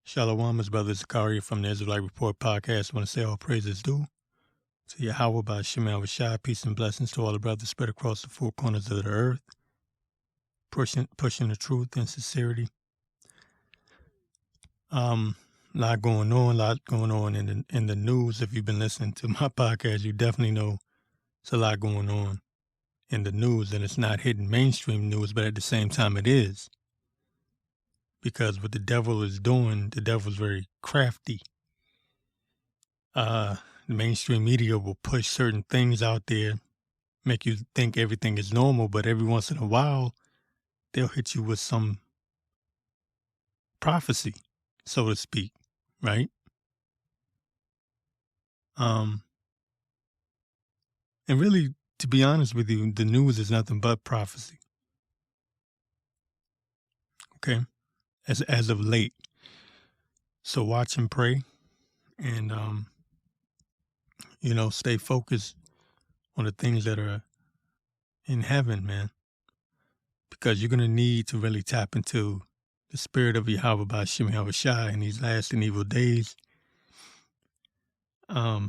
Shalom, his brother Zakaria from the Israelite Report podcast. I want to say all praises due to Yahweh by Shema Shai. Peace and blessings to all the brothers spread across the four corners of the earth, pushing the truth and sincerity. Lot going on in the news. If you've been listening to my podcast, you definitely know it's a lot going on in the news, and it's not hitting mainstream news, but at the same time it is. Because what the devil is doing, the devil's very crafty. The mainstream media will push certain things out there, make you think everything is normal, but every once in a while, they'll hit you with some prophecy, so to speak, right? And really, to be honest with you, the news is nothing but prophecy. Okay? As of late. So watch and pray and, stay focused on the things that are in heaven, man. Because you're going to need to really tap into the spirit of Yahweh by Shema Shai in these last and evil days. Got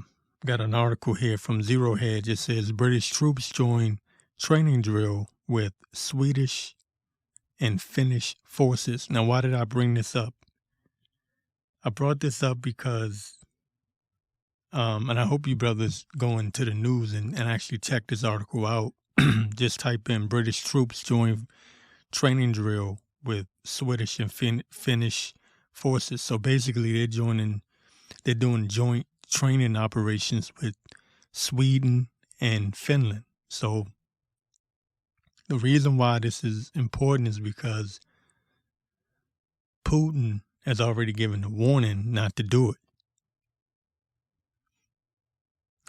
an article here from Zero Hedge. It says British troops join training drill with Swedish and Finnish forces. Now, why did I bring this up? I brought this up because, and I hope you brothers go into the news and actually check this article out. Just type in British troops join training drill with Swedish and Finnish forces. So basically they're doing joint training operations with Sweden and Finland. So the reason why this is important is because Putin has already given a warning not to do it.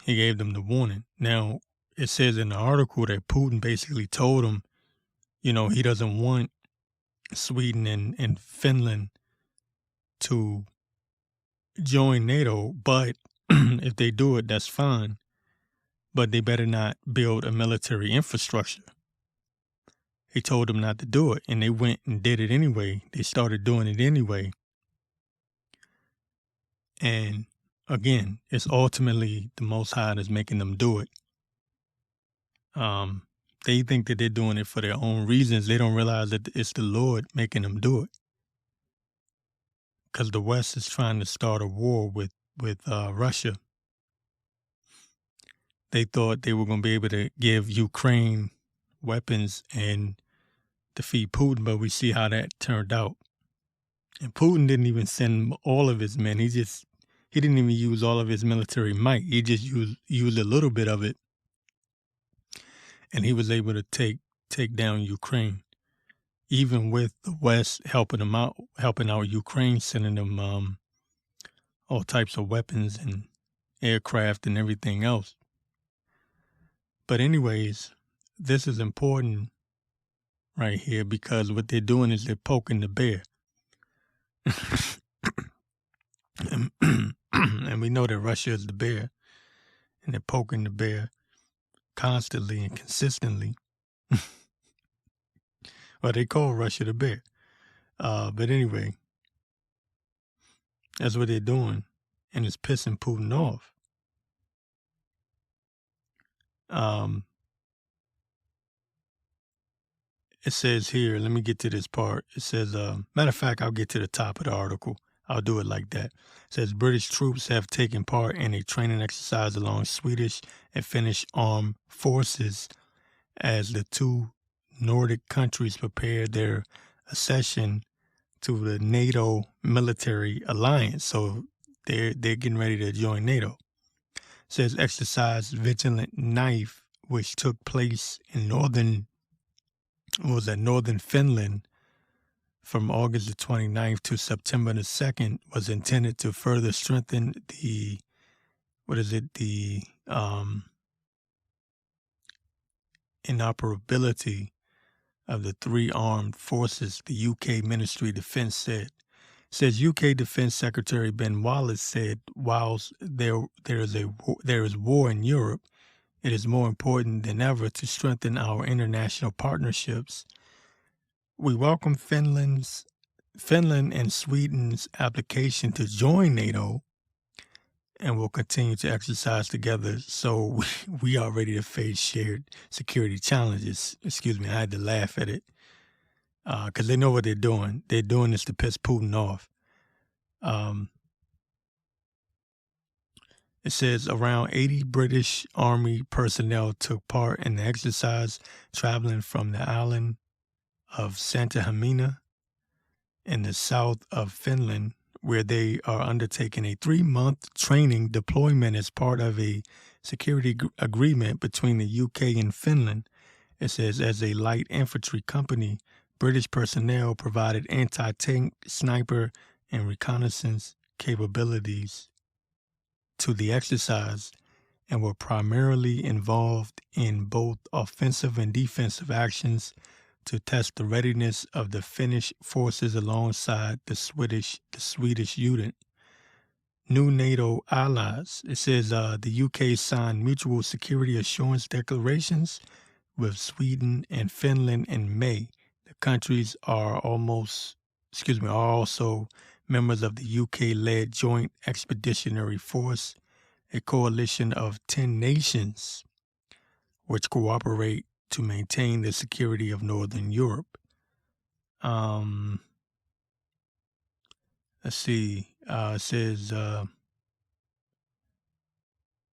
He gave them the warning. Now, it says in the article that Putin basically told him, he doesn't want Sweden and Finland to join NATO, but if they do it, that's fine. But they better not build a military infrastructure. He told them not to do it, and they went and did it anyway. They started doing it anyway. And again, it's ultimately the Most High that's making them do it. They think that they're doing it for their own reasons. They don't realize that it's the Lord making them do it. Because the West is trying to start a war with Russia. They thought they were going to be able to give Ukraine weapons and defeat Putin, but we see how that turned out. And Putin didn't even send all of his men. He didn't even use all of his military might. He just used a little bit of it. And he was able to take down Ukraine, even with the West helping out Ukraine, sending them all types of weapons and aircraft and everything else. But anyways, this is important right here because what they're doing is they're poking the bear. And we know that Russia is the bear, and they're poking the bear constantly and consistently. Well, they call Russia the bear. But anyway, that's what they're doing, and it's pissing Putin off. It says here, let me get to this part. It says, matter of fact, I'll get to the top of the article. I'll do it like that. It says British troops have taken part in a training exercise along Swedish and Finnish armed forces as the two Nordic countries prepare their accession to the NATO military alliance. So they're getting ready to join NATO. It says exercise Vigilant Knife, which took place in northern Finland from August the 29th to September the 2nd, was intended to further strengthen the inoperability of the three armed forces, the UK Ministry of Defense said. It says UK Defense Secretary Ben Wallace said, whilst there is war in Europe, it is more important than ever to strengthen our international partnerships. We welcome Finland's Finland and Sweden's application to join NATO and will continue to exercise together. So we are ready to face shared security challenges. Excuse me, I had to laugh at it because they know what they're doing. They're doing this to piss Putin off. It says around 80 British Army personnel took part in the exercise, traveling from the island of Santa Helena in the south of Finland, where they are undertaking a 3-month training deployment as part of a security agreement between the UK and Finland. It says, as a light infantry company, British personnel provided anti-tank, sniper, and reconnaissance capabilities to the exercise and were primarily involved in both offensive and defensive actions to test the readiness of the Finnish forces alongside the Swedish unit. New NATO allies. It says the UK signed mutual security assurance declarations with Sweden and Finland in May. The countries are also members of the UK-led Joint Expeditionary Force, a coalition of 10 nations which cooperate to maintain the security of Northern Europe. Let's see. It says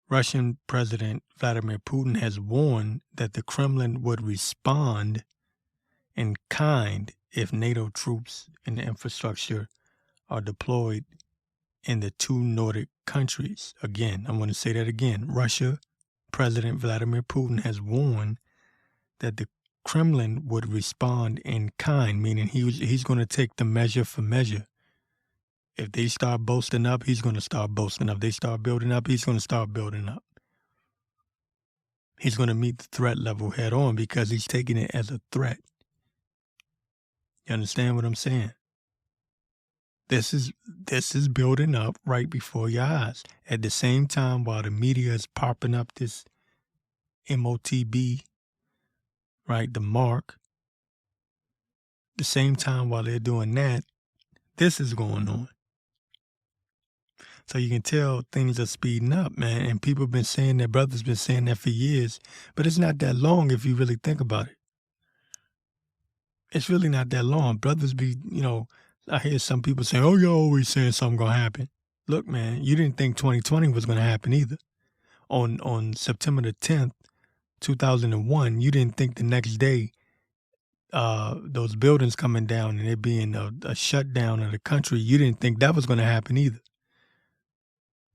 Russian President Vladimir Putin has warned that the Kremlin would respond in kind if NATO troops and infrastructure are deployed in the 2 Nordic countries. Again, I'm going to say that again. Russia President Vladimir Putin has warned that the Kremlin would respond in kind, meaning he's going to take the measure for measure. If they start boasting up, he's going to start boasting up. They start building up, he's going to start building up. He's going to meet the threat level head on because he's taking it as a threat. You understand what I'm saying? This is building up right before your eyes. At the same time, while the media is popping up this MOTB, right, the mark, the same time while they're doing that, this is going on. So you can tell things are speeding up, man. And people have been saying that, brothers been saying that for years. But it's not that long if you really think about it. It's really not that long. Brothers be, I hear some people saying, oh, you're always saying something going to happen. Look, man, you didn't think 2020 was going to happen either. On September the 10th, 2001, you didn't think the next day those buildings coming down and it being a shutdown of the country, you didn't think that was going to happen either.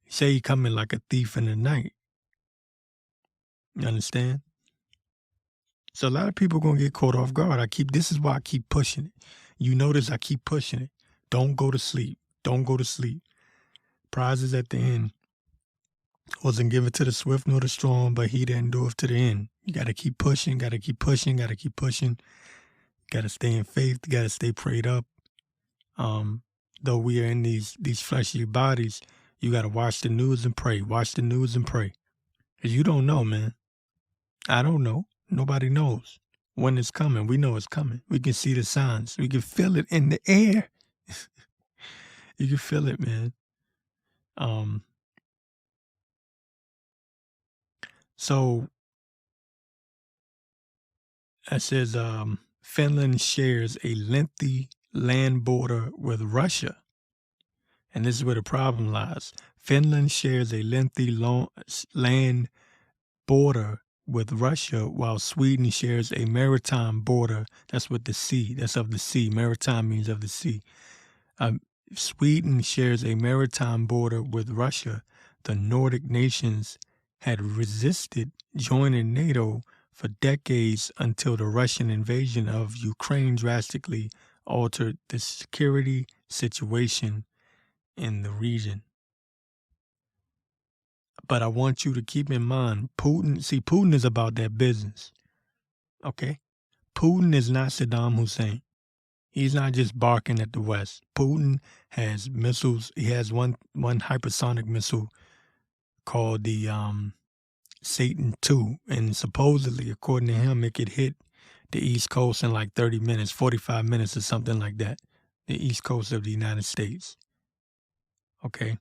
You say he coming like a thief in the night. You understand? So a lot of people going to get caught off guard. This is why I keep pushing it. You notice I keep pushing it. Don't go to sleep. Don't go to sleep. Prizes at the end. Wasn't given to the swift nor the strong, but he that endureth to the end. You got to keep pushing, got to keep pushing, got to keep pushing. Got to stay in faith, got to stay prayed up. Though we are in these fleshly bodies, you got to watch the news and pray. Watch the news and pray. Because you don't know, man. I don't know. Nobody knows when it's coming. We know it's coming. We can see the signs. We can feel it in the air. You can feel it, man. So it says Finland shares a lengthy land border with Russia. And this is where the problem lies. Finland shares a lengthy land border with Russia, while Sweden shares a maritime border. That's with the sea. That's of the sea. Maritime means of the sea. Sweden shares a maritime border with Russia. The Nordic nations had resisted joining NATO for decades until the Russian invasion of Ukraine drastically altered the security situation in the region. But I want you to keep in mind, Putin is about that business. Okay? Putin is not Saddam Hussein. He's not just barking at the West. Putin has missiles. He has one hypersonic missile called the Satan II. And supposedly, according to him, it could hit the East Coast in like 30 minutes, 45 minutes or something like that. the East Coast of the United States. Okay.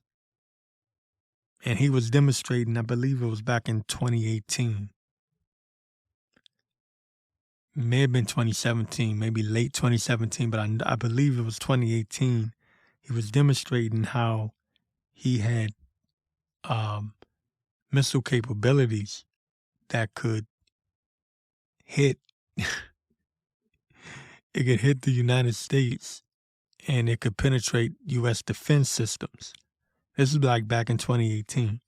And he was demonstrating, I believe it was back in 2018. May have been 2017, maybe late 2017, but I believe it was 2018. He was demonstrating how he had missile capabilities that could hit it could hit the United States and it could penetrate U.S. defense systems. This is like back in 2018.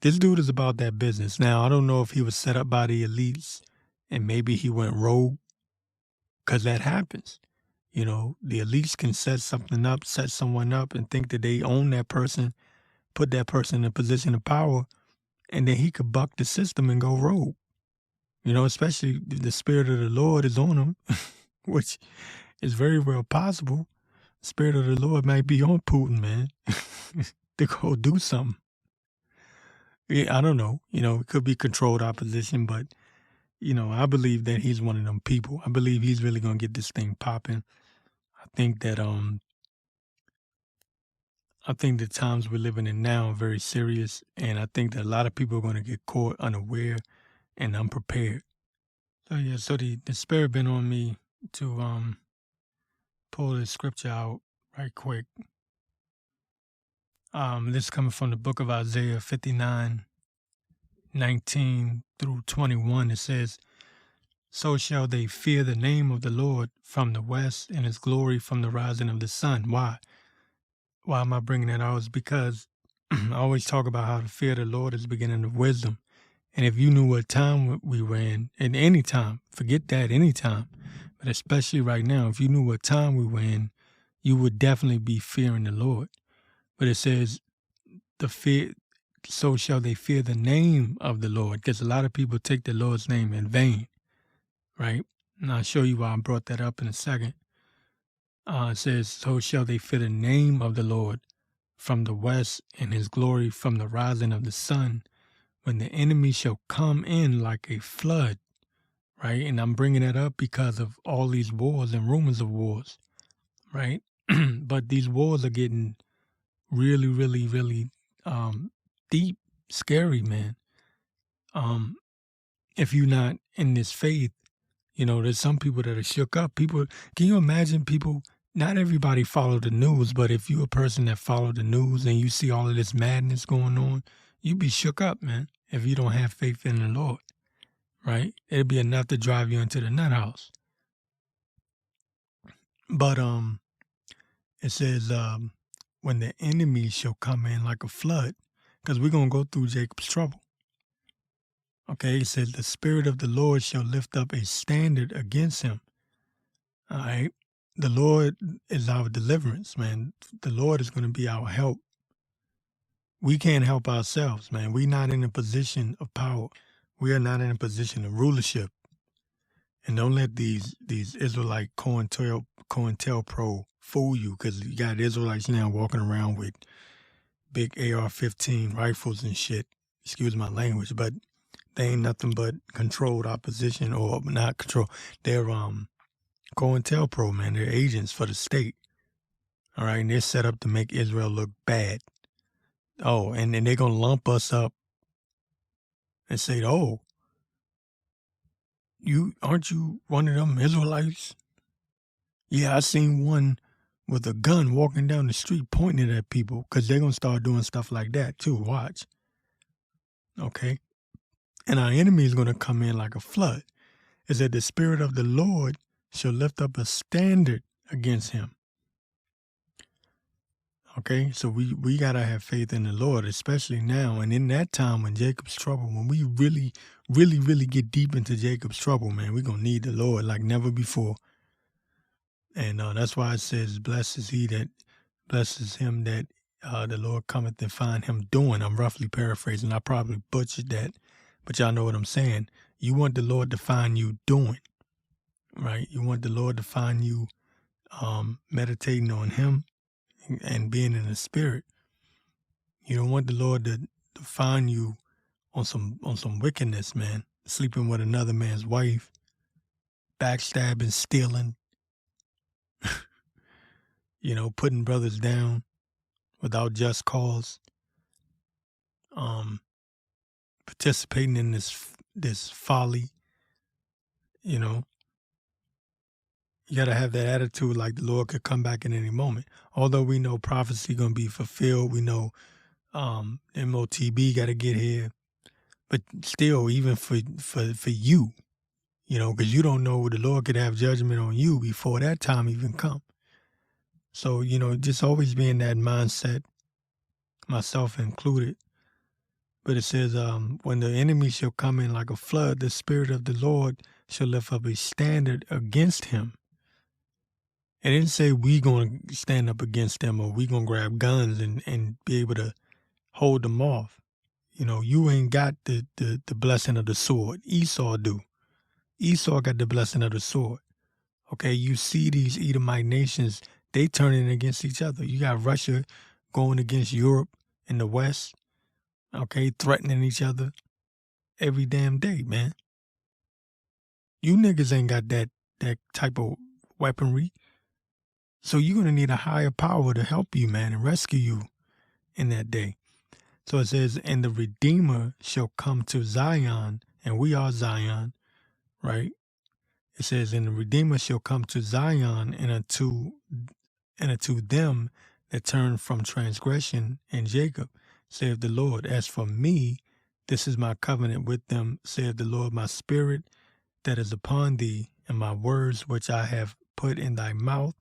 This dude is about that business. Now, I don't know if he was set up by the elites and maybe he went rogue, because that happens. You know, the elites can set someone up and think that they own that person, put that person in a position of power, and then he could buck the system and go rogue. You know, especially if the Spirit of the Lord is on him, which is very well possible. The Spirit of the Lord might be on Putin, man, to go do something. Yeah, I don't know. You know, it could be controlled opposition, but, you know, I believe that he's one of them people. I believe he's really going to get this thing popping. I think that the times we're living in now are very serious, and I think that a lot of people are going to get caught unaware and unprepared. So yeah, so the Spirit been on me to pull this scripture out right quick. This is coming from the book of Isaiah 59:19 through 21. It says, "So shall they fear the name of the Lord from the west, and his glory from the rising of the sun." Why? Why am I bringing that out? It's because I always talk about how the fear of the Lord is the beginning of wisdom. And if you knew what time we were in any time, forget that, any time, but especially right now, if you knew what time we were in, you would definitely be fearing the Lord. But it says, so shall they fear the name of the Lord, because a lot of people take the Lord's name in vain, right? And I'll show you why I brought that up in a second. It says, so shall they fear the name of the Lord from the west, and his glory from the rising of the sun, when the enemy shall come in like a flood, right? And I'm bringing that up because of all these wars and rumors of wars, right? But these wars are getting really, really, really deep, scary, man. If you're not in this faith, you know, there's some people that are shook up. People, can you imagine people? Not everybody follow the news, but if you're a person that follow the news and you see all of this madness going on, you'd be shook up, man, if you don't have faith in the Lord, right? It'd be enough to drive you into the nut house. But it says, when the enemy shall come in like a flood, because we're going to go through Jacob's trouble. Okay, it says, the Spirit of the Lord shall lift up a standard against him. All right. The Lord is our deliverance, man. The Lord is going to be our help. We can't help ourselves, man. We're not in a position of power. We are not in a position of rulership. And don't let these Israelite COINTELPRO fool you, because you got Israelites now walking around with big AR-15 rifles and shit. Excuse my language, but they ain't nothing but controlled opposition, or not control. They're COINTELPRO, man. They're agents for the state. All right, and they're set up to make Israel look bad. Oh, and then they're going to lump us up and say, oh, aren't you one of them Israelites? Yeah, I seen one with a gun walking down the street pointing it at people, because they're going to start doing stuff like that too. Watch. Okay? And our enemy is going to come in like a flood. It said the Spirit of the Lord shall lift up a standard against him. Okay, so we got to have faith in the Lord, especially now. And in that time when Jacob's trouble, when we really, really, really get deep into Jacob's trouble, man, we're going to need the Lord like never before. And that's why it says, blesses him that the Lord cometh and find him doing. I'm roughly paraphrasing. I probably butchered that, but y'all know what I'm saying. You want the Lord to find you doing, right? You want the Lord to find you meditating on him and being in the Spirit. You don't want the Lord to find you on some wickedness, man. Sleeping with another man's wife, backstabbing, stealing, putting brothers down without just cause, participating in this folly. You got to have that attitude like the Lord could come back at any moment. Although we know prophecy going to be fulfilled, we know MOTB got to get here, but still, even for you, because you don't know the Lord could have judgment on you before that time even come. So, just always be in that mindset, myself included. But it says, when the enemy shall come in like a flood, the Spirit of the Lord shall lift up a standard against him. It didn't say we going to stand up against them or we going to grab guns and be able to hold them off. You ain't got the blessing of the sword. Esau do. Esau got the blessing of the sword. Okay, you see these Edomite nations, they turning against each other. You got Russia going against Europe in the West, okay, threatening each other every damn day, man. You niggas ain't got that type of weaponry. So you're going to need a higher power to help you, man, and rescue you in that day. So it says, and the Redeemer shall come to Zion, and we are Zion, right? It says, and the Redeemer shall come to Zion, and unto them that turn from transgression in Jacob, saith the Lord. As for me, this is my covenant with them, saith the Lord, my spirit that is upon thee, and my words which I have put in thy mouth,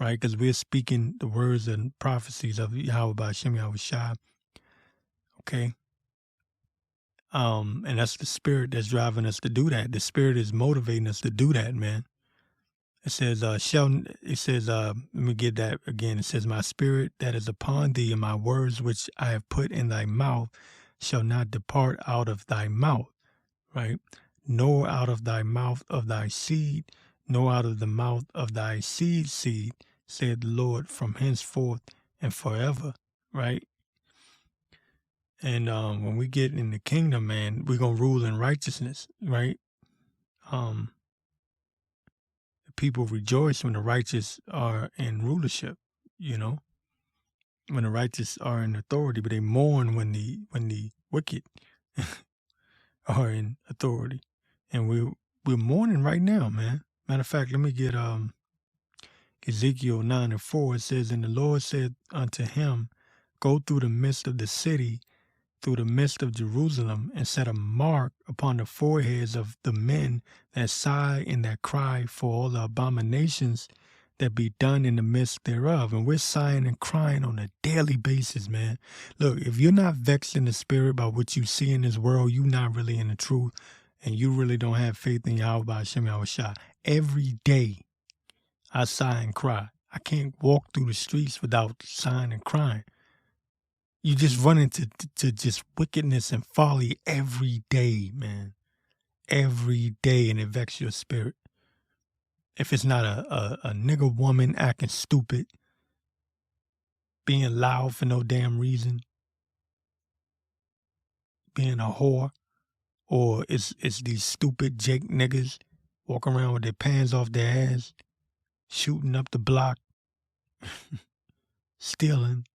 right? Because we're speaking the words and prophecies of Yahweh B'Shem Yahweh Shai. Okay. And that's the spirit that's driving us to do that. The spirit is motivating us to do that, man. It says, let me get that again. It says, my spirit that is upon thee and my words which I have put in thy mouth shall not depart out of thy mouth, right? Nor out of thy mouth of thy seed, nor out of the mouth of thy seed, said the Lord, from henceforth and forever, right? And when we get in the kingdom, man, we're going to rule in righteousness, right? The people rejoice when the righteous are in rulership, when the righteous are in authority, but they mourn when the wicked are in authority. And we're mourning right now, man. Matter of fact, let me get Ezekiel 9:4. It says, and the Lord said unto him, go through the midst of the city, through the midst of Jerusalem, and set a mark upon the foreheads of the men that sigh and that cry for all the abominations that be done in the midst thereof. And we're sighing and crying on a daily basis, man. Look, if you're not vexed in the spirit by what you see in this world, you're not really in the truth, and you really don't have faith in Yahweh B'Shem Yahweh Shai. Every day, I sigh and cry. I can't walk through the streets without sighing and crying. You just run into just wickedness and folly every day, man. Every day, and it vexes your spirit. If it's not a nigger woman acting stupid, being loud for no damn reason, being a whore, or it's these stupid Jake niggas walking around with their pants off their ass, shooting up the block, stealing,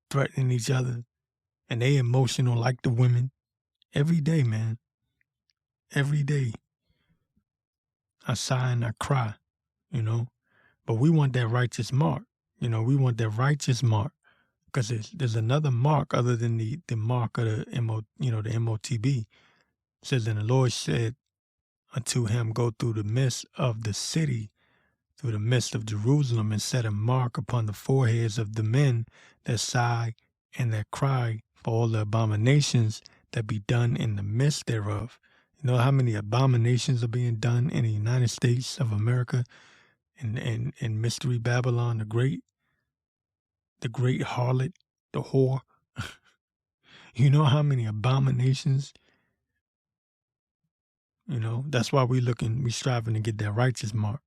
threatening each other, and they emotional like the women. Every day, man. Every day. I sigh and I cry, But we want that righteous mark. We want that righteous mark. Because there's another mark other than the mark of the the MOTB. It says, and the Lord said unto him, go through the midst of the city, through the midst of Jerusalem, and set a mark upon the foreheads of the men that sigh and that cry for all the abominations that be done in the midst thereof. You know how many abominations are being done in the United States of America and Mystery Babylon, the great harlot, the whore? You know how many abominations? That's why we striving to get that righteous mark.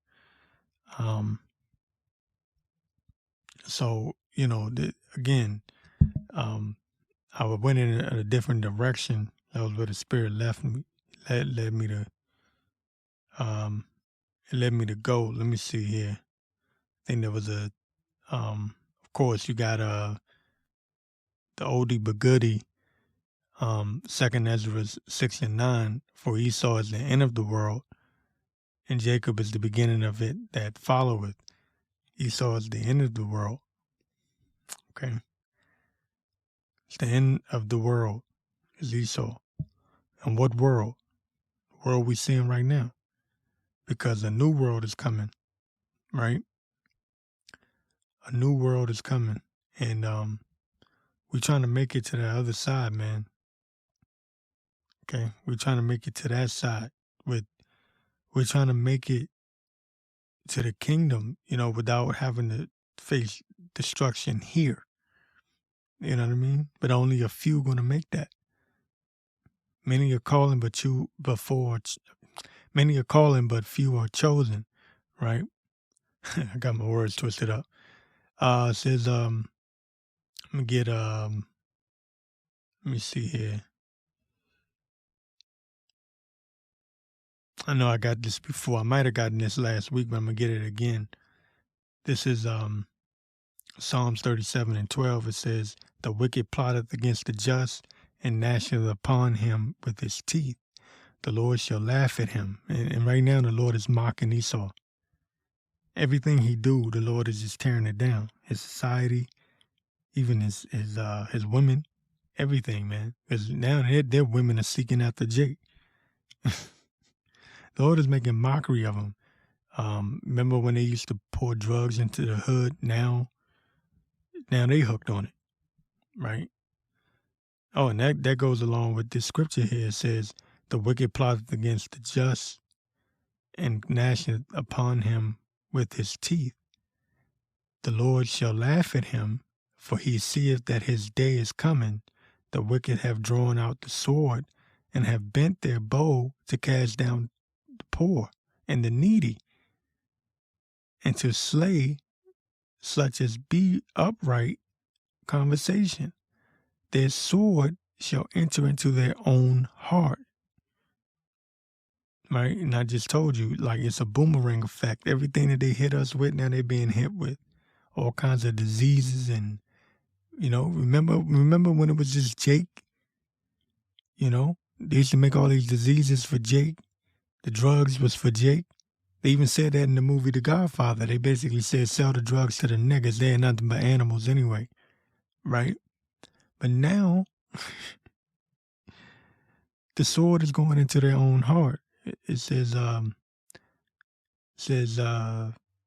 So, again, I went in a different direction. That was where the Spirit led me to, it led me to go. Let me see here. I think there was a Of course, you got the oldie but goodie, 2nd Ezra 6 and 9. For Esau is the end of the world, and Jacob is the beginning of it that followeth. Esau is the end of the world. Okay, it's the end of the world is Esau. And what world? The world we seeing right now, because a new world is coming, right? A new world is coming, and we're trying to make it to the other side, man. Okay, we're trying to make it to that side. We're trying to make it to the kingdom, without having to face destruction here. You know what I mean? But only a few going to make that. Many are calling, many are calling, but few are chosen. Right? I got my words twisted up. It says, I'm gonna get let me see here. I know I got this before. I might have gotten this last week, but I'm gonna get it again. This is Psalms 37 and 12. It says, the wicked plotteth against the just, and gnasheth upon him with his teeth. The Lord shall laugh at him. And right now the Lord is mocking Esau. Everything he do, the Lord is just tearing it down. His society, even his women, everything, man. Because now their women are seeking after Jake. The Lord is making mockery of him. Remember when they used to pour drugs into the hood? Now they hooked on it, right? Oh, and that goes along with this scripture here. It says, the wicked plotteth against the just, and gnasheth upon him with his teeth. The Lord shall laugh at him, for he seeth that his day is coming. The wicked have drawn out the sword, and have bent their bow to cast down the poor and the needy, and to slay such as be upright conversation. Their sword shall enter into their own heart. Right? And I just told you, like, it's a boomerang effect. Everything that they hit us with, now they're being hit with all kinds of diseases. And, remember when it was just Jake? They used to make all these diseases for Jake. The drugs was for Jake. They even said that in the movie The Godfather. They basically said, sell the drugs to the niggas. They're nothing but animals anyway. Right? But now, the sword is going into their own heart. It says,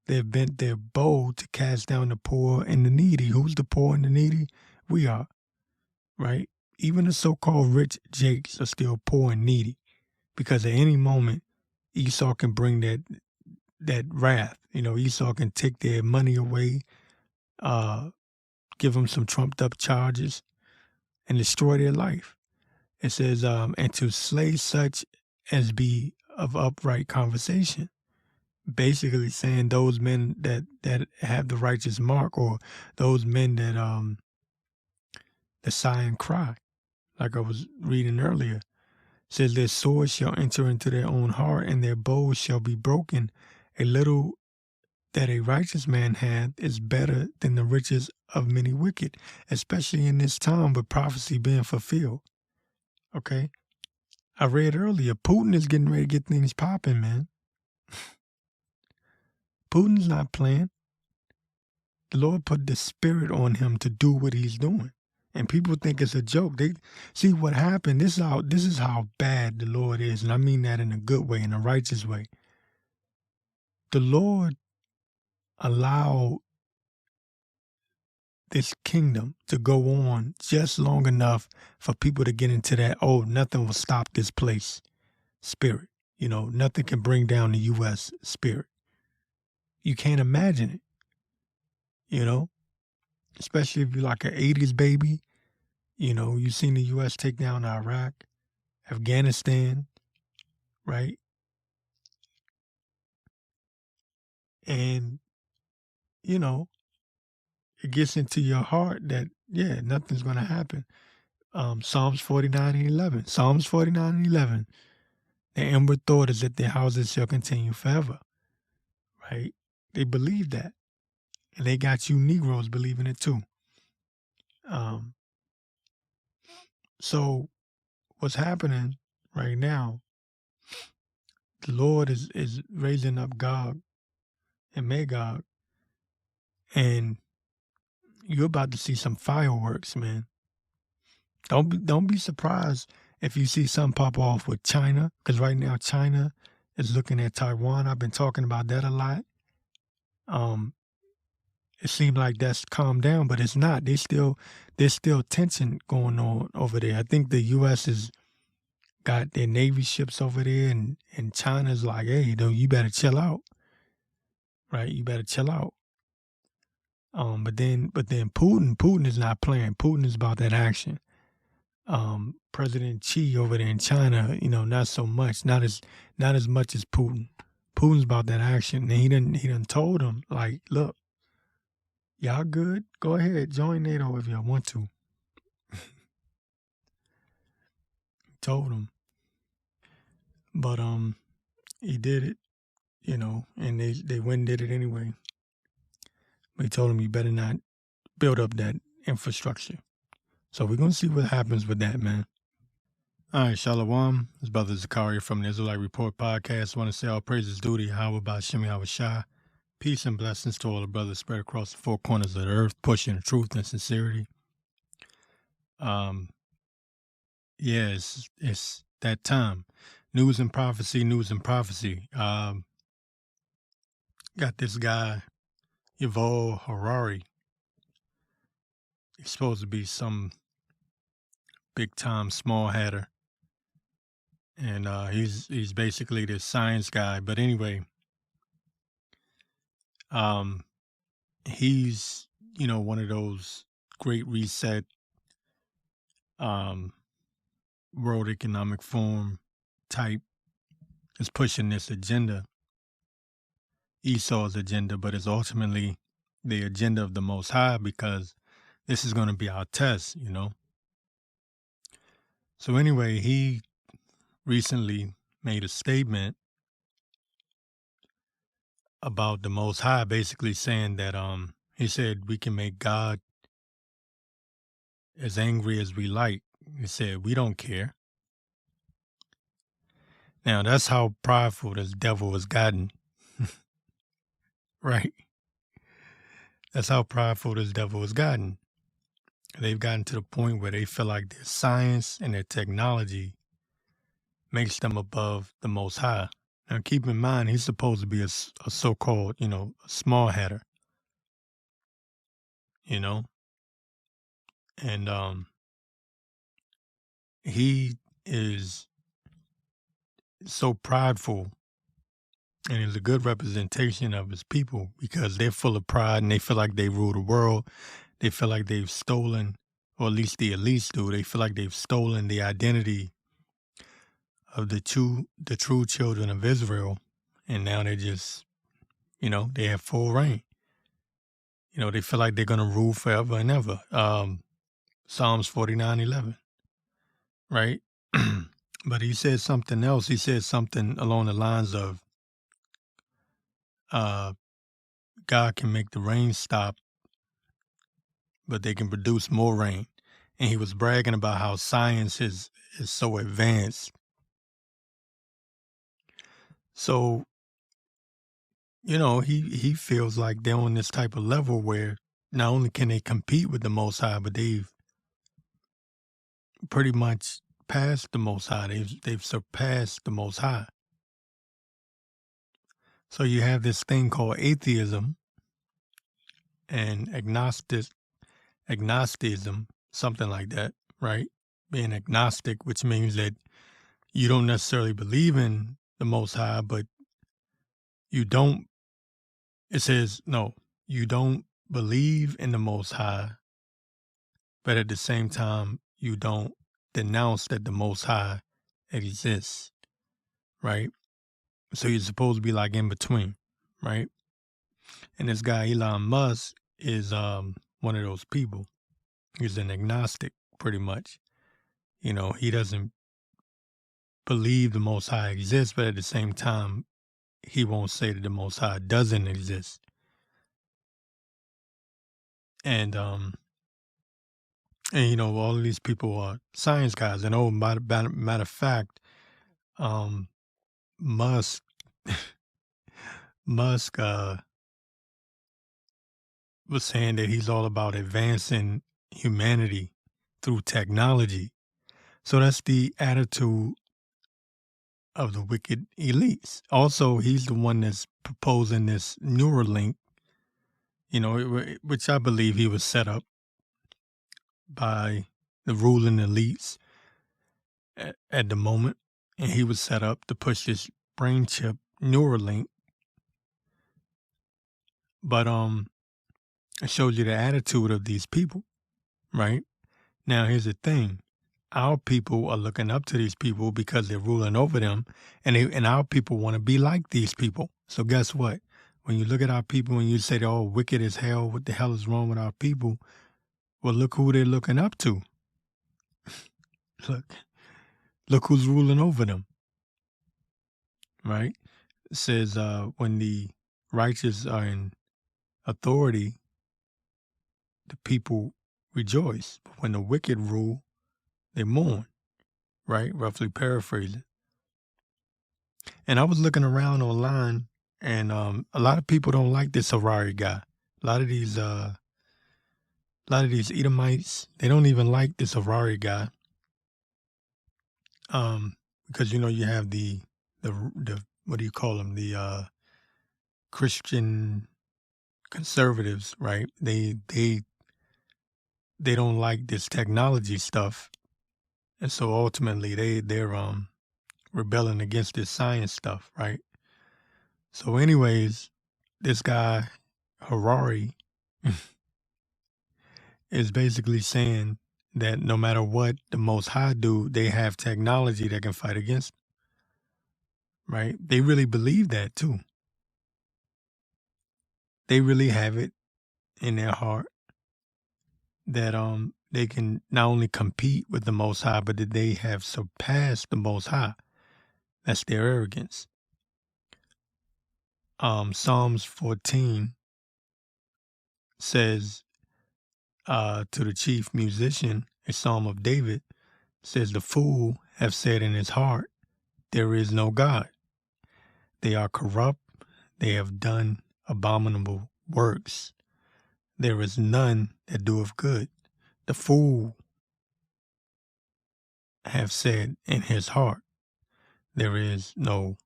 they've bent their bow to cast down the poor and the needy. Who's the poor and the needy? We are, right? Even the so-called rich Jakes are still poor and needy, because at any moment, Esau can bring that wrath. Esau can take their money away, give them some trumped-up charges, and destroy their life. It says, and to slay such as be of upright conversation. Basically saying those men that have the righteous mark, or those men that sigh and cry, like I was reading earlier. It says, their swords shall enter into their own heart, and their bows shall be broken. A little that a righteous man hath is better than the riches of many wicked, especially in this time with prophecy being fulfilled. Okay? I read earlier, Putin is getting ready to get things popping, man. Putin's not playing. The Lord put the spirit on him to do what he's doing. And people think it's a joke. They see what happened. This is how bad the Lord is. And I mean that in a good way, in a righteous way. The Lord allowed this kingdom to go on just long enough for people to get into that, nothing will stop this place spirit. Nothing can bring down the U.S. spirit. You can't imagine it, especially if you're like an 80s baby. You've seen the U.S. take down Iraq, Afghanistan, right? And, it gets into your heart that, nothing's going to happen. Psalms 49 and 11. Psalms 49 and 11. Their inward thought is that their houses shall continue forever, right? They believe that. And they got you Negroes believing it too. So what's happening right now, the Lord is raising up Gog and Magog, and you're about to see some fireworks, man. Don't be surprised if you see something pop off with China, because right now China is looking at Taiwan. I've been talking about that a lot. It seems like that's calmed down, but it's not. There's still tension going on over there. I think the U.S. has got their Navy ships over there, and China's like, hey, you better chill out, right? You better chill out. But then Putin is not playing. Putin is about that action. President Xi over there in China, not so much, not as much as Putin. Putin's about that action, and he done told him, like, look, y'all good? Go ahead, join NATO if y'all want to. Told him, but he did it, and they went and did it anyway. But he told him, you better not build up that infrastructure. So we're gonna see what happens with that, man. All right, Shalom. It's Brother Zakaria from the Israelite Report podcast. I want to say all praises due to Yahweh Ba'Shem Yahweh Shai. Peace and blessings to all the brothers spread across the four corners of the earth, pushing the truth and sincerity. Yeah, it's that time. News and prophecy, news and prophecy. Got this guy, Yuval Harari. He's supposed to be some big time small hatter. And he's basically this science guy. But anyway, he's, one of those Great Reset, World Economic Forum type, is pushing this agenda, Esau's agenda, but it's ultimately the agenda of the Most High, because this is going to be our test, So anyway, he recently made a statement about the Most High, basically saying that he said we can make God as angry as we like. He said we don't care. Now that's how prideful this devil has gotten. Right? That's how prideful this devil has gotten. They've gotten to the point where they feel like their science and their technology makes them above the Most High. Now keep in mind, he's supposed to be a so-called, a small hatter. And he is so prideful, and is a good representation of his people, because they're full of pride and they feel like they rule the world. They feel like they've stolen, or at least the elites do, they feel like they've stolen the identity of the true children of Israel, and now they're just, they have full reign. They feel like they're going to rule forever and ever. Psalms 49:11, right? But he said something else. He said something along the lines of, God can make the rain stop, but they can produce more rain. And he was bragging about how science is so advanced. So, he feels like they're on this type of level where not only can they compete with the Most High, but they've pretty much passed the Most High. They've surpassed the Most High. So you have this thing called atheism and agnosticism, something like that, right? Being agnostic, which means that you don't necessarily believe in the Most High, but you don't believe in the Most High, but at the same time, you don't denounce that the Most High exists, right? So you're supposed to be like in between, right? And this guy, Elon Musk, is one of those people. He's an agnostic, pretty much. He doesn't believe the Most High exists, but at the same time, he won't say that the Most High doesn't exist. and all of these people are science guys. And matter of fact, um, Musk Musk was saying that he's all about advancing humanity through technology. So that's the attitude of the wicked elites. Also, he's the one that's proposing this Neuralink, which I believe he was set up by the ruling elites at the moment. And he was set up to push this brain chip Neuralink. But it shows you the attitude of these people, right? Now, here's the thing. Our people are looking up to these people because they're ruling over them, and our people want to be like these people. So guess what? When you look at our people and you say they're all wicked as hell, what the hell is wrong with our people? Well, look who they're looking up to. Look who's ruling over them, right? It says when the righteous are in authority, the people rejoice. But when the wicked rule, they mourn, right? Roughly paraphrasing. And I was looking around online, and a lot of people don't like this Harari guy. A lot of these Edomites, they don't even like this Harari guy. Because you have the what do you call them? The Christian conservatives, right? They don't like this technology stuff, and so ultimately they're rebelling against this science stuff, right? So, anyways, this guy Harari is basically saying that no matter what the Most High do, they have technology that can fight against them, right? They really believe that too. They really have it in their heart that they can not only compete with the Most High, but that they have surpassed the Most High. That's their arrogance. Psalms 14 says to the chief musician, a psalm of David, says, "The fool have said in his heart, there is no God. They are corrupt. They have done abominable works. There is none that doeth good." The fool have said in his heart, there is no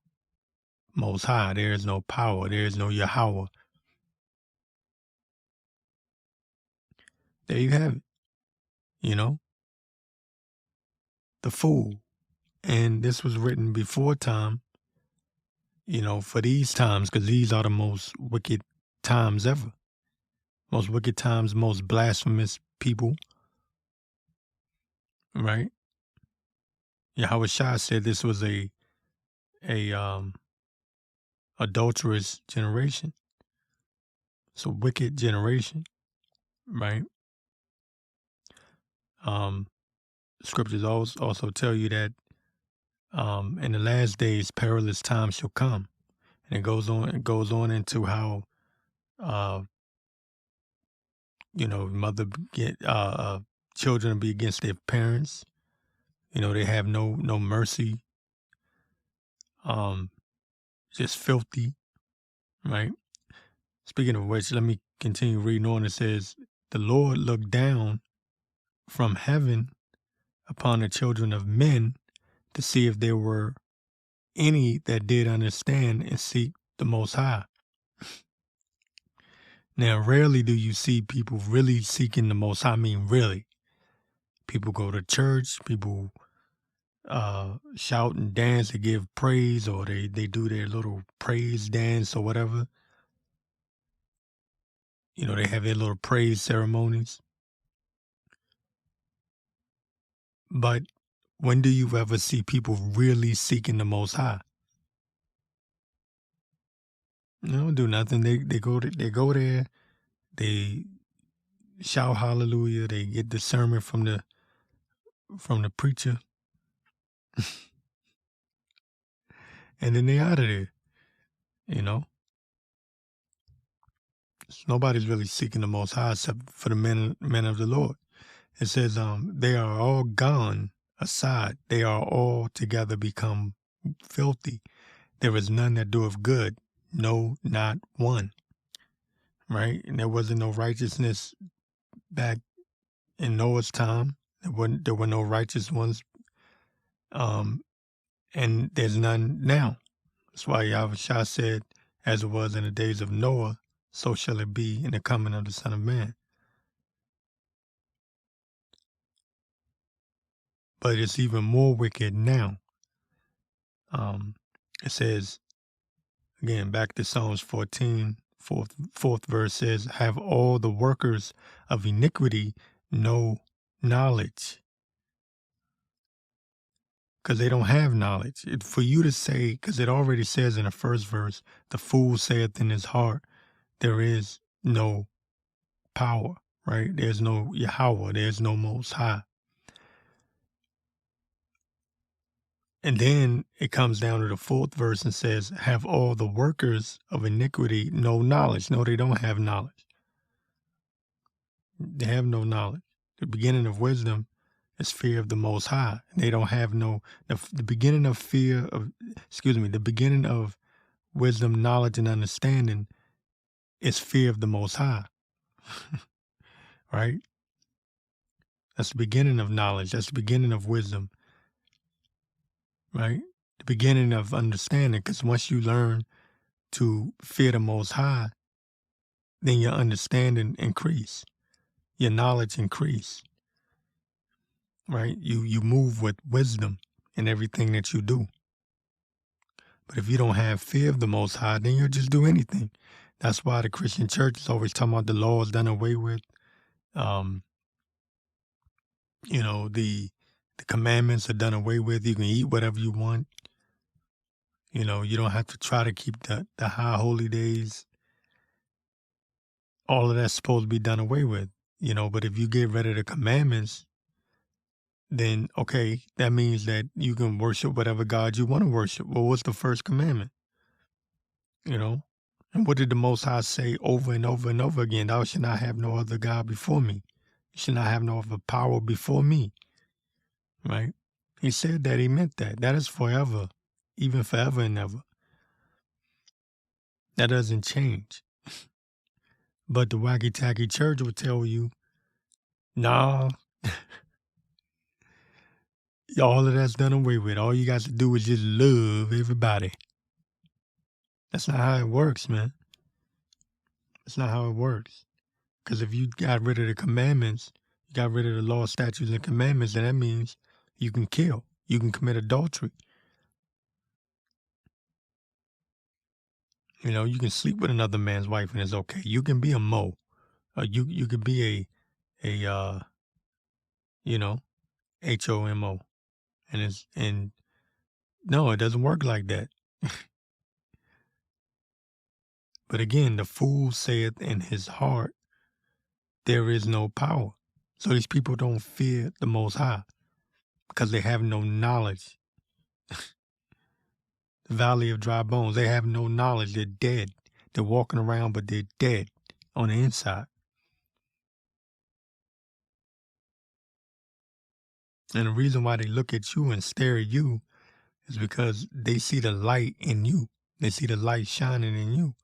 Most High. There is no power. There is no Yahweh. There you have it. The fool. And this was written before time, for these times, because these are the most wicked times ever. Most wicked times, most blasphemous people. Right? Yahweh Shah said this was a adulterous generation. It's a wicked generation, right? Scriptures also tell you that in the last days perilous times shall come. And it goes on into how mother children will be against their parents. They have no mercy. Just filthy, right? Speaking of which, let me continue reading on. It says, "The Lord looked down from heaven upon the children of men to see if there were any that did understand and seek the Most High." Now, rarely do you see people really seeking the Most High. I mean, really. People go to church, people shout and dance to give praise, or they do their little praise dance or whatever. They have their little praise ceremonies. But when do you ever see people really seeking the Most High? They don't do nothing. They go there, they shout hallelujah, they get the sermon from the preacher, and then they out of there. Nobody's really seeking the Most High except for the men of the Lord. It says, they are all gone aside. They are all together become filthy. There is none that doeth good. No, not one. Right? And there wasn't no righteousness back in Noah's time. There were no righteous ones. And there's none now. That's why Yahushua said, as it was in the days of Noah, so shall it be in the coming of the Son of Man. But it's even more wicked now. It says, again, back to Psalms 14, fourth verse says, have all the workers of iniquity no knowledge. Because they don't have knowledge. For you to say, because it already says in the first verse, the fool saith in his heart, there is no power, right? There's no Yahweh, there's no Most High. And then it comes down to the fourth verse and says, have all the workers of iniquity no knowledge. No, they don't have knowledge. They have no knowledge. The beginning of wisdom is fear of the Most High. They don't have the beginning of the beginning of wisdom, knowledge, and understanding is fear of the Most High. Right? That's the beginning of knowledge. That's the beginning of wisdom. Right? The beginning of understanding. Because once you learn to fear the Most High, then your understanding increase. Your knowledge increase. Right? You move with wisdom in everything that you do. But if you don't have fear of the Most High, then you'll just do anything. That's why the Christian church is always talking about the law is done away with. The commandments are done away with. You can eat whatever you want. You don't have to try to keep the high holy days. All of that's supposed to be done away with. But if you get rid of the commandments, then, okay, that means that you can worship whatever God you want to worship. Well, what's the first commandment? And what did the Most High say over and over and over again? Thou shalt not have no other God before me. You should not have no other power before me. Right? He said that. He meant that. That is forever, even forever and ever. That doesn't change. But the wacky-tacky church will tell you, nah, all of that's done away with. All you got to do is just love everybody. That's not how it works, man. That's not how it works. Because if you got rid of the commandments, you got rid of the law, statutes, and commandments, then that means you can kill. You can commit adultery. You can sleep with another man's wife and it's okay. You can be a mo. You could be a HOMO. And no, it doesn't work like that. But again, the fool saith in his heart, there is no power. So these people don't fear the Most High because they have no knowledge. The valley of dry bones, they have no knowledge. They're dead. They're walking around, but they're dead on the inside. And the reason why they look at you and stare at you is because they see the light in you. They see the light shining in you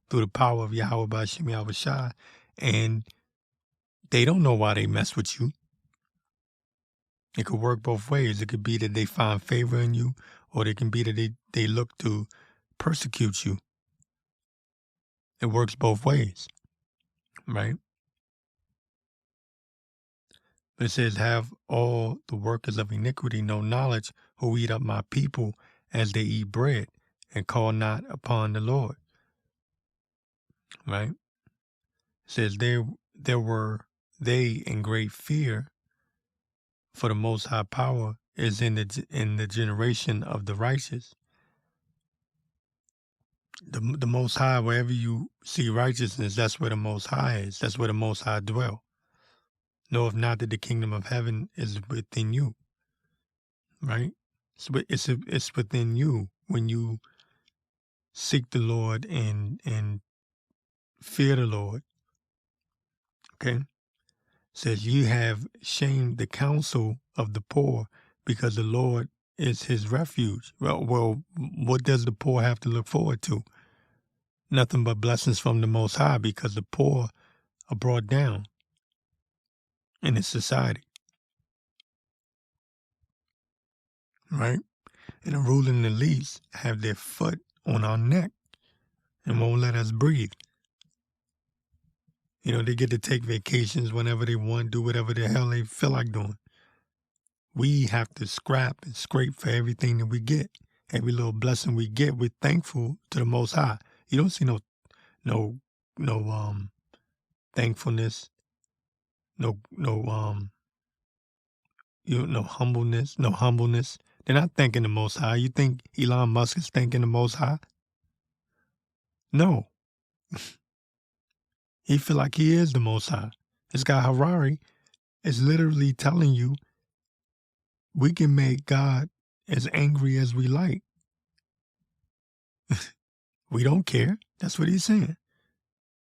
through the power of Yahweh B'Shem Yahushua, and they don't know why they mess with you. It could work both ways. It could be that they find favor in you, or it can be that they look to persecute you. It works both ways, right? But it says, have all the workers of iniquity no knowledge, who eat up my people as they eat bread, and call not upon the Lord. Right? It says, there were they in great fear, for the Most High power is in the generation of the righteous. The Most High, wherever you see righteousness, that's where the Most High is. That's where the Most High dwell. Know if not that the kingdom of heaven is within you, right? It's within you when you seek the Lord and fear the Lord. Okay? Says, you have shamed the counsel of the poor because the Lord is his refuge. Well, what does the poor have to look forward to? Nothing but blessings from the Most High, because the poor are brought down in this society, right? And the ruling elites have their foot on our neck and won't let us breathe. You know, they get to take vacations whenever they want, do whatever the hell they feel like doing. We have to scrap and scrape for everything that we get. Every little blessing we get, we're thankful to the Most High. You don't see no thankfulness, no humbleness. They're not thanking the Most High. You think Elon Musk is thanking the Most High? No. He feel like he is the Most High. This guy Harari is literally telling you we can make God as angry as we like. We don't care. That's what he's saying.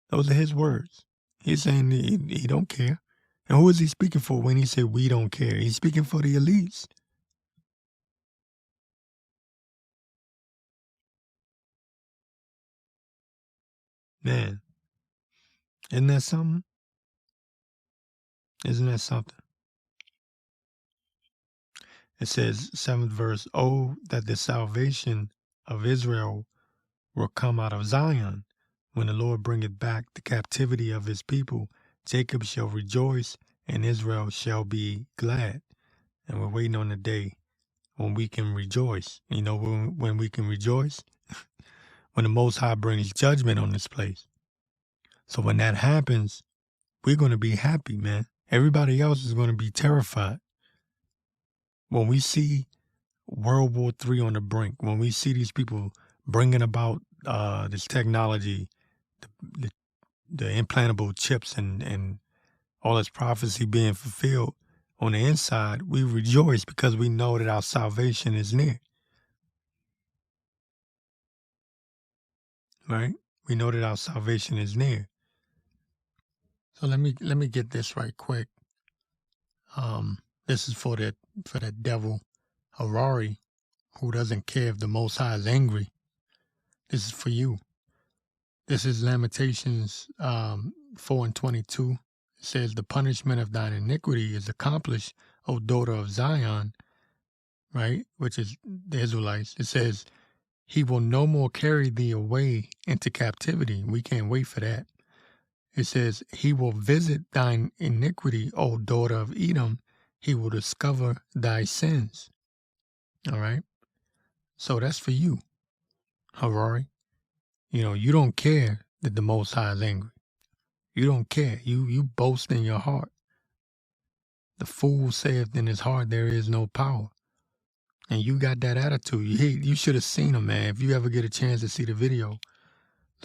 Those are his words. He's saying he don't care. And who is he speaking for when he said we don't care? He's speaking for the elites. Man, isn't that something? Isn't that something? It says, 7th verse, "Oh, that the salvation of Israel will come out of Zion. When the Lord bringeth back the captivity of his people, Jacob shall rejoice and Israel shall be glad." And we're waiting on the day when we can rejoice. You know when we can rejoice? When the Most High brings judgment on this place. So when that happens, we're going to be happy, man. Everybody else is going to be terrified. When we see World War III on the brink, when we see these people bringing about this technology, the implantable chips and all this prophecy being fulfilled on the inside, we rejoice because we know that our salvation is near. Right? We know that our salvation is near. So let me get this right quick. This is for that devil Harari, who doesn't care if the Most High is angry. This is for you. This is Lamentations 4:22. It says, "The punishment of thine iniquity is accomplished, O daughter of Zion," right? Which is the Israelites. It says, "He will no more carry thee away into captivity." We can't wait for that. It says, "He will visit thine iniquity, O daughter of Edom. He will discover thy sins." All right? So that's for you, Harari. You know, you don't care that the Most High is angry. You don't care. You boast in your heart. The fool saith in his heart there is no power. And you got that attitude. You should have seen him, man. If you ever get a chance to see the video,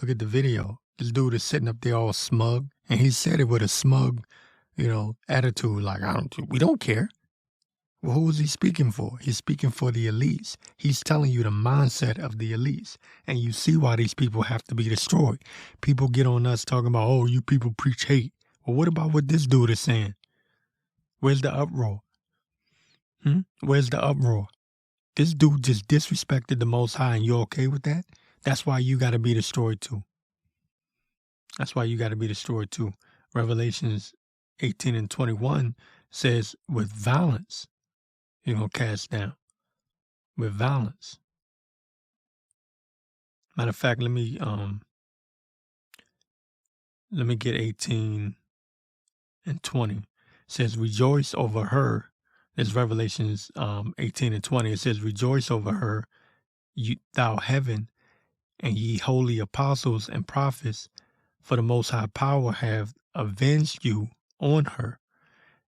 look at the video. This dude is sitting up there all smug. And he said it with a smug, attitude. Like, we don't care. Well, who is he speaking for? He's speaking for the elites. He's telling you the mindset of the elites. And you see why these people have to be destroyed. People get on us talking about, oh, you people preach hate. Well, what about what this dude is saying? Where's the uproar? Where's the uproar? This dude just disrespected the Most High, and you're okay with that? That's why you got to be destroyed too. That's why you got to be destroyed too. Revelations 18:21 says, with violence, you're going to cast down. With violence. Matter of fact, let me get 18 and 20. It says, rejoice over her. This Revelations 18 and 20. It says, rejoice over her, thou heaven, and ye holy apostles and prophets, for the Most High power have avenged you on her.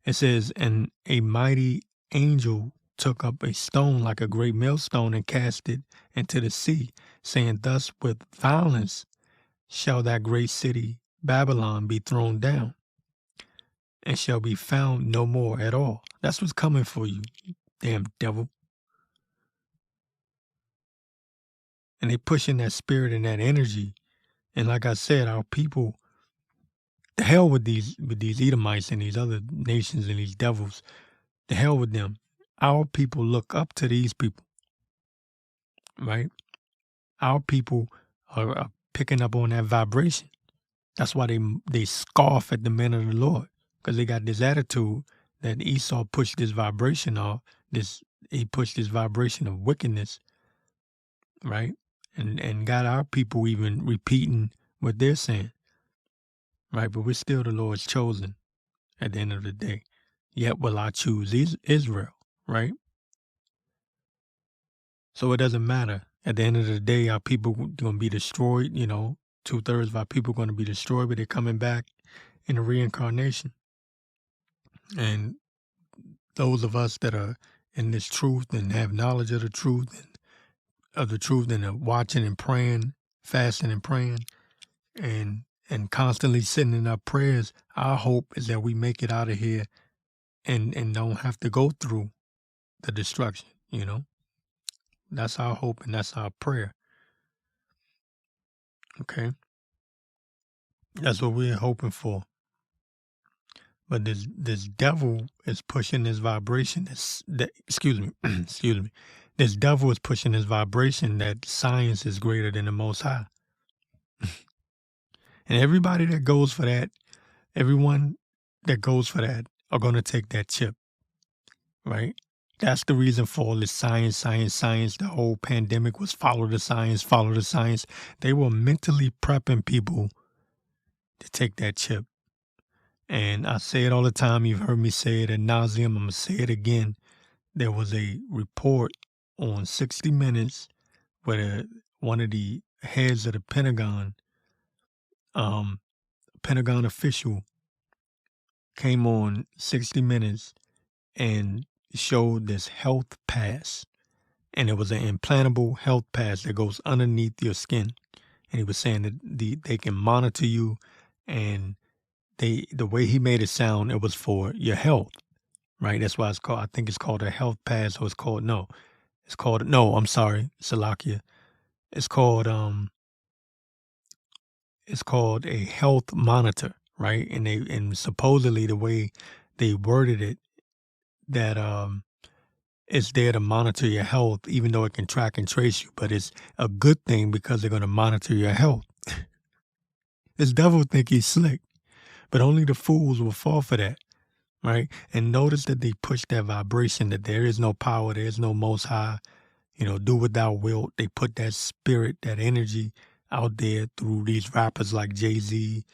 It says, and a mighty angel took up a stone like a great millstone and cast it into the sea, saying, thus with violence shall that great city Babylon be thrown down, and shall be found no more at all. That's what's coming for you, damn devil. And they pushing that spirit and that energy And like I said, our people, the hell with these Edomites and these other nations and these devils, the hell with them. Our people look up to these people, right? Our people are picking up on that vibration. That's why they scoff at the men of the Lord, because they got this attitude that Esau pushed this vibration off. He pushed this vibration of wickedness, right? And got our people even repeating what they're saying, right? But we're still the Lord's chosen at the end of the day. Yet will I choose Israel, right? So it doesn't matter. At the end of the day, our people going to be destroyed. 2/3 of our people going to be destroyed, but they're coming back in the reincarnation. And those of us that are in this truth and have knowledge of the truth and are watching and praying, fasting and praying, and constantly sitting in our prayers, our hope is that we make it out of here and don't have to go through the destruction. That's our hope and that's our prayer. Okay, that's what we're hoping for. But this devil is pushing this vibration. Excuse me. This devil is pushing this vibration that science is greater than the Most High. And everybody that goes for that, everyone that goes for that are going to take that chip, right? That's the reason for all this science. The whole pandemic was follow the science. They were mentally prepping people to take that chip. And I say it all the time. You've heard me say it ad nauseum. I'm going to say it again. There was a report on 60 Minutes where one of the heads of the Pentagon official came on 60 Minutes and showed this health pass. And it was an implantable health pass that goes underneath your skin. And he was saying that they can monitor you, and the way he made it sound, it was for your health, right? That's why it's called, I think it's called a health pass, or I'm sorry, Salakia. It's called a health monitor, right? And supposedly the way they worded it, that it's there to monitor your health, even though it can track and trace you, but it's a good thing because they're going to monitor your health. This devil think he's slick, but only the fools will fall for that, right? And notice that they push that vibration, that there is no power, there is no Most High, do what thou wilt. They put that spirit, that energy out there through these rappers like Jay-Z,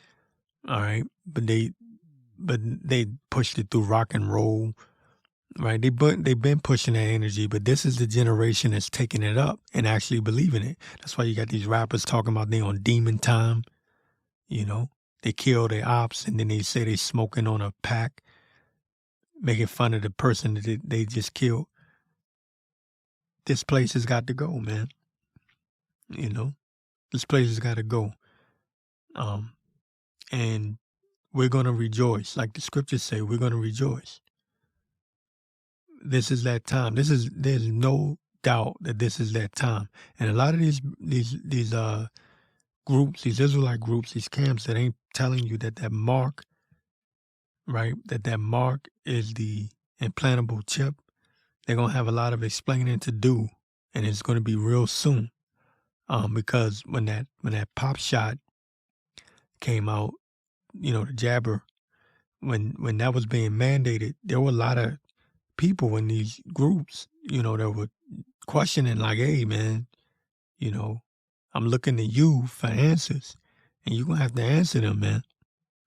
all right? But they pushed it through rock and roll, right? They've been pushing that energy, but this is the generation that's taking it up and actually believing it. That's why you got these rappers talking about they on demon time, They kill their ops, and then they say they smoking on a pack, making fun of the person that they just killed. This place has got to go, man. This place has got to go. And we're going to rejoice. Like the scriptures say, we're going to rejoice. This is that time. There's no doubt that this is that time. And a lot of these groups, these Israelite groups, these camps that ain't telling you that mark, right? That mark is the implantable chip. They're going to have a lot of explaining to do, and it's going to be real soon. Because when that pop shot came out, the jabber, when that was being mandated, there were a lot of people in these groups, that were questioning like, hey, man, I'm looking to you for answers, and you're going to have to answer them, man.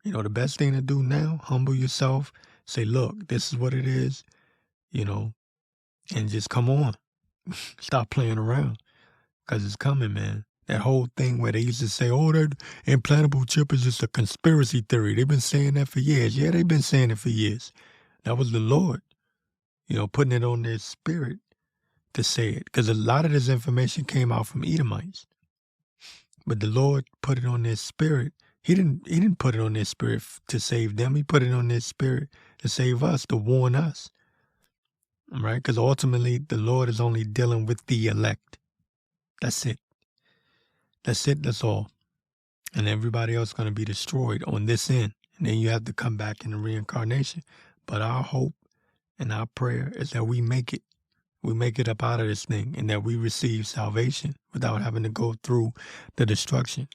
The best thing to do now, humble yourself, say, look, this is what it is, and just come on. Stop playing around, because it's coming, man. That whole thing where they used to say, oh, that implantable chip is just a conspiracy theory. They've been saying that for years. Yeah, they've been saying it for years. That was the Lord, putting it on their spirit to say it. Because a lot of this information came out from Edomites. But the Lord put it on their spirit. He didn't put it on their spirit to save them. He put it on their spirit to save us, to warn us. Right? Because ultimately, the Lord is only dealing with the elect. That's it. That's all. and everybody else is going to be destroyed on this end. And then you have to come back in the reincarnation. But our hope and our prayer is that we make it. We make it up out of this thing, and that we receive salvation without having to go through the destruction.